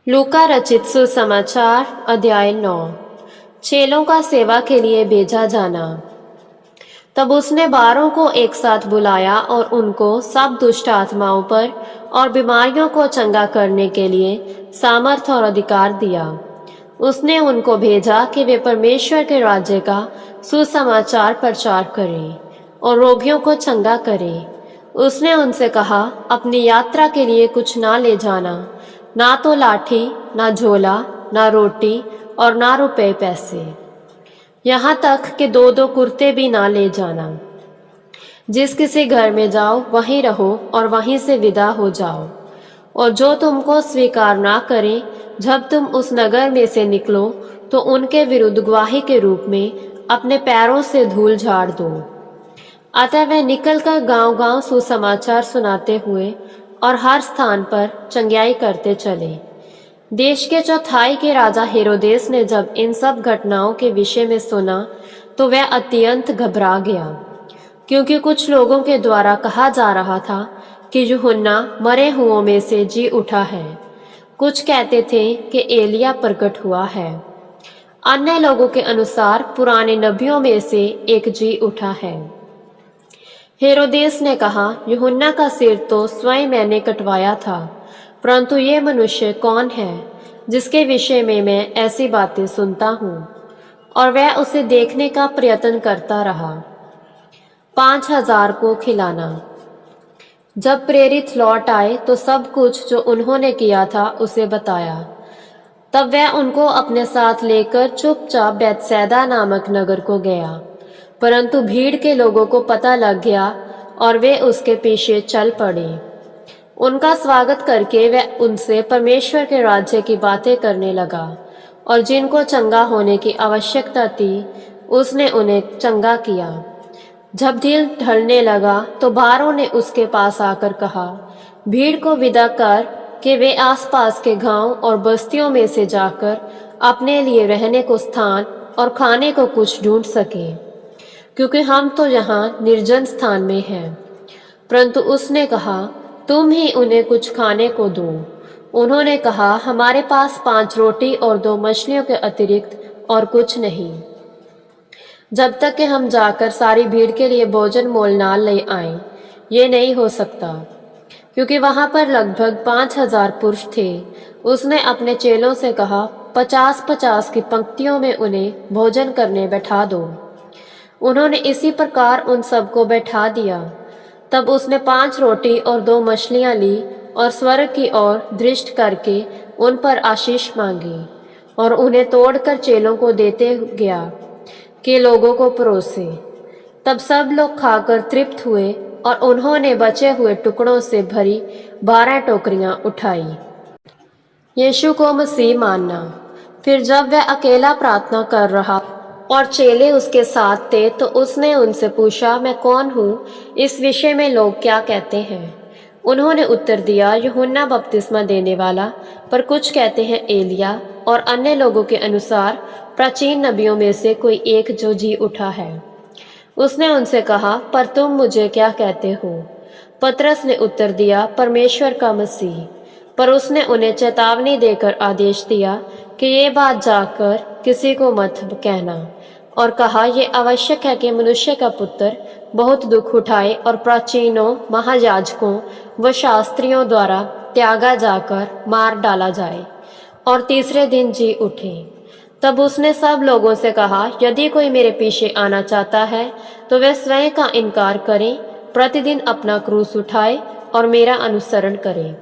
लूका रचित सुसमाचार अध्याय 9। चेलों का सेवा के लिए भेजा जाना। तब उसने 12 को एक साथ बुलाया और उनको सब दुष्ट आत्माओं पर और बीमारियों को चंगा करने के लिए सामर्थ और अधिकार दिया। उसने उनको भेजा कि वे परमेश्वर के राज्य का सुसमाचार प्रचार करें और रोगियों को चंगा करें। उसने उनसे कहा, अपनी यात्रा के लिए कुछ ना ले जाना, ना तो लाठी, ना झोला, ना रोटी और ना रुपए पैसे, यहाँ तक कि 2-2 कुर्ते भी ना ले जाना। जिस किसी घर में जाओ वहीं रहो और वहीं से विदा हो जाओ। और जो तुमको स्वीकार ना करें, जब तुम उस नगर में से निकलो तो उनके विरुद्ध गवाही के रूप में अपने पैरों से धूल झाड़ दो। अतः वे निकलकर गांव-गांव सुसमाचार सुनाते हुए और हर स्थान पर चंगियाई करते चले। देश के चौथाई के राजा हेरोदेस ने जब इन सब घटनाओं के विषय में सुना तो वह अत्यंत घबरा गया, क्योंकि कुछ लोगों के द्वारा कहा जा रहा था कि यूहन्ना मरे हुओं में से जी उठा है। कुछ कहते थे कि एलिया प्रकट हुआ है। अन्य लोगों के अनुसार पुराने नबियों में से एक जी उठा है। हेरोदेस ने कहा, यूहन्ना का सिर तो स्वयं मैंने कटवाया था, परंतु ये मनुष्य कौन है जिसके विषय में मैं ऐसी बातें सुनता हूँ? और वह उसे देखने का प्रयत्न करता रहा। 5000 को खिलाना। जब प्रेरित लौट आए तो सब कुछ जो उन्होंने किया था उसे बताया। तब वह उनको अपने साथ लेकर चुपचाप बैतसैदा नामक नगर को गया, परंतु भीड़ के लोगों को पता लग गया और वे उसके पीछे चल पड़े। उनका स्वागत करके वह उनसे परमेश्वर के राज्य की बातें करने लगा, और जिनको चंगा होने की आवश्यकता थी उसने उन्हें चंगा किया। जब दिन ढलने लगा तो 12 ने उसके पास आकर कहा, भीड़ को विदा कर कि वे आसपास के गांव और बस्तियों में से जाकर अपने लिए रहने को स्थान और खाने को कुछ ढूंढ सके, क्योंकि हम तो यहाँ निर्जन स्थान में हैं। परंतु उसने कहा, तुम ही उन्हें कुछ खाने को दो। उन्होंने कहा, हमारे पास 5 रोटी और 2 मछलियों के अतिरिक्त और कुछ नहीं, जब तक कि हम जाकर सारी भीड़ के लिए भोजन मोल ना ले आए। ये नहीं हो सकता, क्योंकि वहां पर लगभग 5000 पुरुष थे। उसने अपने चेलों से कहा, 50-50 की पंक्तियों में उन्हें भोजन करने बैठा दो। उन्होंने इसी प्रकार उन सबको बैठा दिया। तब उसने 5 रोटी और 2 मछलियां ली और स्वर्ग की ओर दृष्टि करके उन पर आशीष मांगी और उन्हें तोड़कर चेलों को देते गया कि लोगों को परोसे। तब सब लोग खाकर तृप्त हुए और उन्होंने बचे हुए टुकड़ों से भरी 12 टोकरियां उठाई। यीशु को मसीह मानना। फिर जब वह अकेला प्रार्थना कर रहा और चेले उसके साथ थे तो उसने उनसे पूछा, मैं कौन हूँ? इस विषय में लोग क्या कहते हैं? उन्होंने उत्तर दिया, यूहन्ना बपतिस्मा देने वाला, पर कुछ कहते हैं एलिया, और अन्य लोगों के अनुसार प्राचीन नबियों में से कोई एक जो जी उठा है। उसने उनसे कहा, पर तुम मुझे क्या कहते हो? पतरस ने उत्तर दिया, परमेश्वर का मसीह। पर उसने उन्हें चेतावनी देकर आदेश दिया कि ये बात जाकर किसी को मत कहना, और कहा, ये आवश्यक है कि मनुष्य का पुत्र बहुत दुख उठाए और प्राचीनों, महायाजकों व शास्त्रियों द्वारा त्यागा जाकर मार डाला जाए और तीसरे दिन जी उठे। तब उसने सब लोगों से कहा, यदि कोई मेरे पीछे आना चाहता है तो वह स्वयं का इनकार करे, प्रतिदिन अपना क्रूस उठाए और मेरा अनुसरण करे।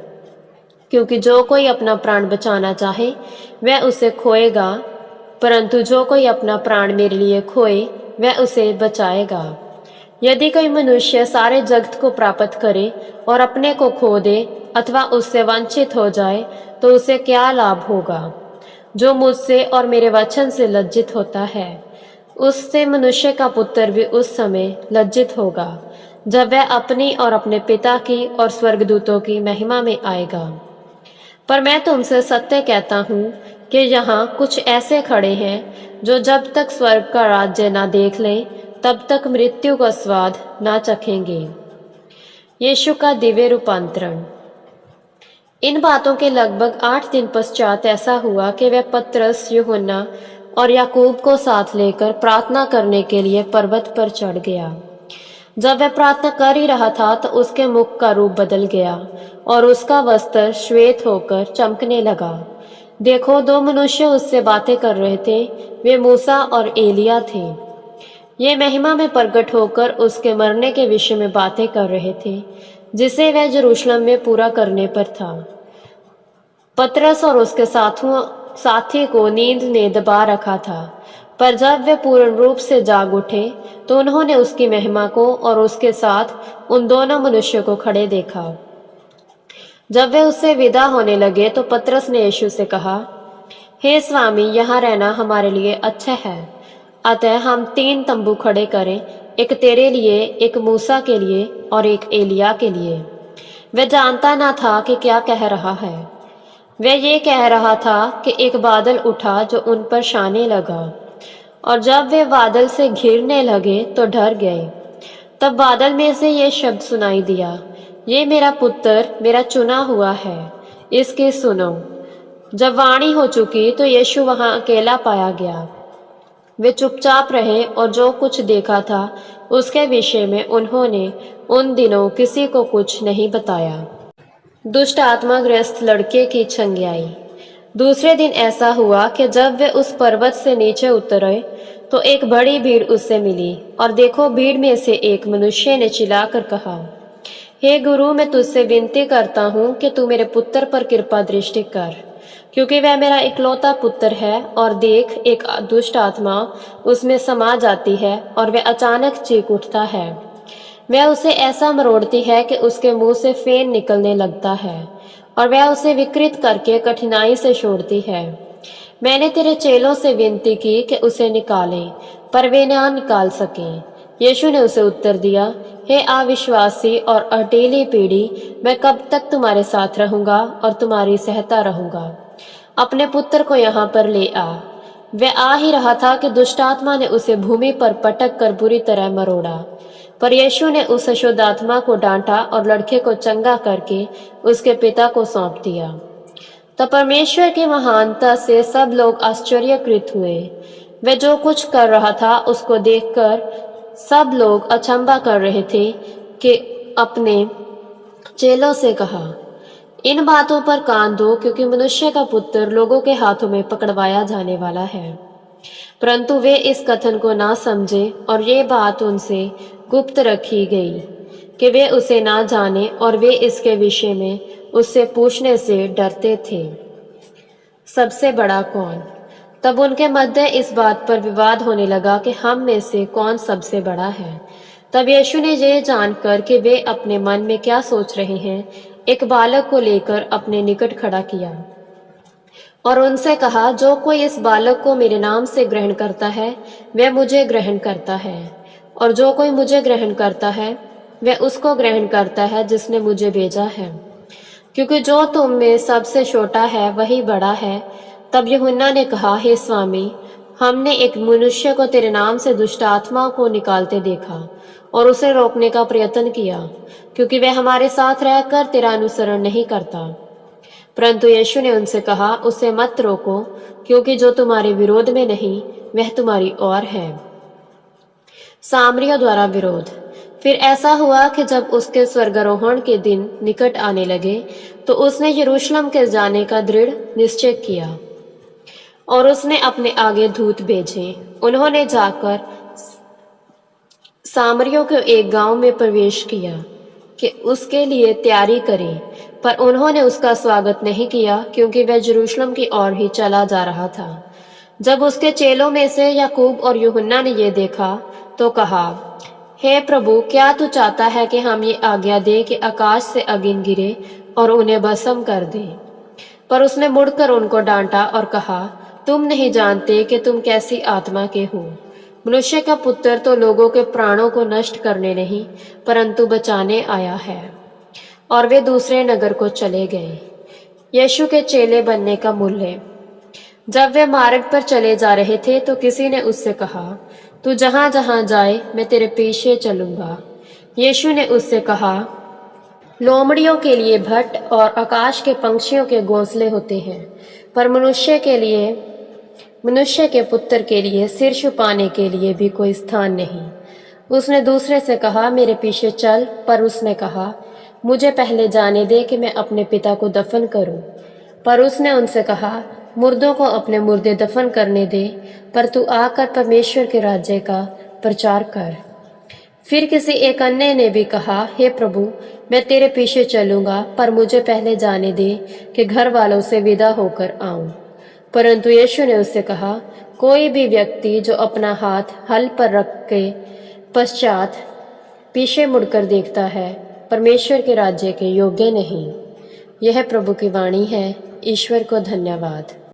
क्योंकि जो कोई अपना प्राण बचाना चाहे वह उसे खोएगा, परंतु जो कोई अपना प्राण मेरे लिए खोए वह उसे बचाएगा। यदि कोई मनुष्य सारे जगत को प्राप्त करे और अपने को खो दे अथवा उससे वंचित हो जाए तो उसे क्या लाभ होगा? जो मुझसे और मेरे वचन से लज्जित होता है, उससे मनुष्य का पुत्र भी उस समय लज्जित होगा, जब वह अपनी और अपने पिता की और स्वर्गदूतों की महिमा में आएगा। पर मैं तुमसे सत्य कहता हूँ कि यहाँ कुछ ऐसे खड़े हैं जो जब तक स्वर्ग का राज्य ना देख लें तब तक मृत्यु का स्वाद ना चखेंगे। यीशु का दिव्य रूपांतरण। इन बातों के लगभग 8 दिन पश्चात ऐसा हुआ कि वह पतरस, यूहन्ना और याकूब को साथ लेकर प्रार्थना करने के लिए पर्वत पर चढ़ गया। जब वह प्रार्थना कर ही रहा था तो उसके मुख का रूप बदल गया और उसका वस्त्र श्वेत होकर चमकने लगा। देखो, 2 मनुष्य उससे बातें कर रहे थे। वे मूसा और एलिया थे। ये महिमा में प्रकट होकर उसके मरने के विषय में बातें कर रहे थे, जिसे वह यरूशलेम में पूरा करने पर था। पतरस और उसके साथी को नींद ने दबा रखा था, पर जब वे पूर्ण रूप से जाग उठे तो उन्होंने उसकी महिमा को और उसके साथ उन दोनों मनुष्यों को खड़े देखा। जब वे उससे विदा होने लगे तो पतरस ने यीशु से कहा, हे स्वामी, यहाँ रहना हमारे लिए अच्छा है। अतः हम 3 तंबू खड़े करें, एक तेरे लिए, एक मूसा के लिए और एक एलिया के लिए। वह जानता न था कि क्या कह रहा है। वह ये कह रहा था कि एक बादल उठा जो उन पर छाने लगा, और जब वे बादल से घिरने लगे तो डर गए। तब बादल में से ये शब्द सुनाई दिया, ये मेरा पुत्र, मेरा चुना हुआ है, इसकी सुनो। जब वाणी हो चुकी तो यीशु वहां अकेला पाया गया। वे चुपचाप रहे और जो कुछ देखा था उसके विषय में उन्होंने उन दिनों किसी को कुछ नहीं बताया। दुष्ट आत्माग्रस्त लड़के की छंग्याई। दूसरे दिन ऐसा हुआ कि जब वे उस पर्वत से नीचे उतरे तो एक बड़ी भीड़ उससे मिली, और देखो, भीड़ में से एक मनुष्य ने चिल्लाकर कहा, हे गुरु, मैं तुझसे विनती करता हूँ कि तू मेरे पुत्र पर कृपा दृष्टि कर, क्योंकि वह मेरा इकलौता पुत्र है। और देख, एक दुष्ट आत्मा उसमें समा जाती है और वह अचानक चीख उठता है। वह उसे ऐसा मरोड़ती है कि उसके मुंह से फेन निकलने लगता है और वह उसे विकृत करके कठिनाई से छोड़ती है। मैंने तेरे चेलों से विनती की कि उसे निकालें, पर वे ना निकाल सके। यीशु ने उसे उत्तर दिया, हे अविश्वासी और अटेली पीढ़ी, मैं कब तक तुम्हारे साथ रहूंगा और तुम्हारी सहता रहूंगा। अपने पुत्र को यहाँ पर ले आ। वह आ ही रहा था कि दुष्ट आत्मा ने उसे भूमि पर पटक कर बुरी तरह मरोड़ा, पर यीशु ने उस अशुद्ध आत्मा को डांटा और लड़के को चंगा करके उसके पिता को सौंप दिया। तब परमेश्वर की महानता से सब लोग आश्चर्यकृत हुए। वह जो कुछ कर रहा था उसको देखकर सब लोग अचंभा कर रहे थे कि अपने चेलों से कहा, इन बातों पर कान दो, क्योंकि मनुष्य का पुत्र लोगों के हाथों में पकड़वाया जाने वाला है। परंतु वे इस कथन को ना समझे और ये बात उनसे गुप्त रखी गई कि वे उसे ना जाने, और वे इसके विषय में उससे पूछने से डरते थे। सबसे बड़ा कौन? तब उनके मध्य इस बात पर विवाद होने लगा कि हम में से कौन सबसे बड़ा है। तब यीशु ने ये जानकर कि वे अपने मन में क्या सोच रहे हैं, एक बालक को लेकर अपने निकट खड़ा किया और उनसे कहा, जो कोई इस बालक को मेरे नाम से ग्रहण करता है वह मुझे ग्रहण करता है, और जो कोई मुझे ग्रहण करता है वह उसको ग्रहण करता है जिसने मुझे भेजा है। क्योंकि जो तुम में सबसे छोटा है वही बड़ा है। तब यूहन्ना ने कहा, हे स्वामी, हमने एक मनुष्य को तेरे नाम से दुष्ट आत्माओं को निकालते देखा और उसे रोकने का प्रयत्न किया, क्योंकि वह हमारे साथ रहकर तेरा अनुसरण नहीं करता। परंतु यीशु ने उनसे कहा, उसे मत रोको, क्योंकि जो तुम्हारे विरोध में नहीं वह तुम्हारी ओर है। सामरियों द्वारा विरोध। फिर ऐसा हुआ कि जब उसके स्वर्गारोहण के दिन निकट आने लगे तो उसने यरूशलेम के जाने का दृढ़ निश्चय किया, और उसने अपने आगे दूत भेजे। उन्होंने जाकर सामरियों के एक गांव में प्रवेश किया कि उसके लिए तैयारी करें, पर उन्होंने उसका स्वागत नहीं किया, क्योंकि वह यरूशलेम की ओर ही चला जा रहा था। जब उसके चेलों में से याकूब और यूहन्ना ने ये देखा तो कहा, हे प्रभु, क्या तू चाहता है कि हम ये आज्ञा दें कि आकाश से अग्नि गिरे और उन्हें भस्म कर दे? पर उसने मुड़कर उनको डांटा और कहा, तुम नहीं जानते कि तुम कैसी आत्मा के हो। मनुष्य का पुत्र तो लोगों के प्राणों को नष्ट करने नहीं परंतु बचाने आया है। और वे दूसरे नगर को चले गए। यीशु के चेले बनने का मूल्य। जब वे मार्ग पर चले जा रहे थे तो किसी ने उससे कहा, तू जहां जहां जाए मैं तेरे पीछे चलूंगा। यीशु ने उससे कहा, लोमड़ियों के लिए भट्ट और आकाश के पंछियों के घोंसले होते हैं, पर मनुष्य के पुत्र के लिए सिर छुपाने के लिए भी कोई स्थान नहीं। उसने दूसरे से कहा, मेरे पीछे चल, पर उसने कहा, मुझे पहले जाने दे कि मैं अपने पिता को दफन करूं। पर उसने उनसे कहा, मुर्दों को अपने मुर्दे दफन करने दे, पर तू आकर परमेश्वर के राज्य का प्रचार कर। फिर किसी एक अन्य ने भी कहा, हे प्रभु, मैं तेरे पीछे चलूंगा, पर मुझे पहले जाने दे कि घर वालों से विदा होकर आऊं। परंतु यीशु ने उससे कहा, कोई भी व्यक्ति जो अपना हाथ हल पर रख के पश्चात पीछे मुड़कर देखता है, परमेश्वर के राज्य के योग्य नहीं। यह प्रभु की वाणी है। ईश्वर को धन्यवाद।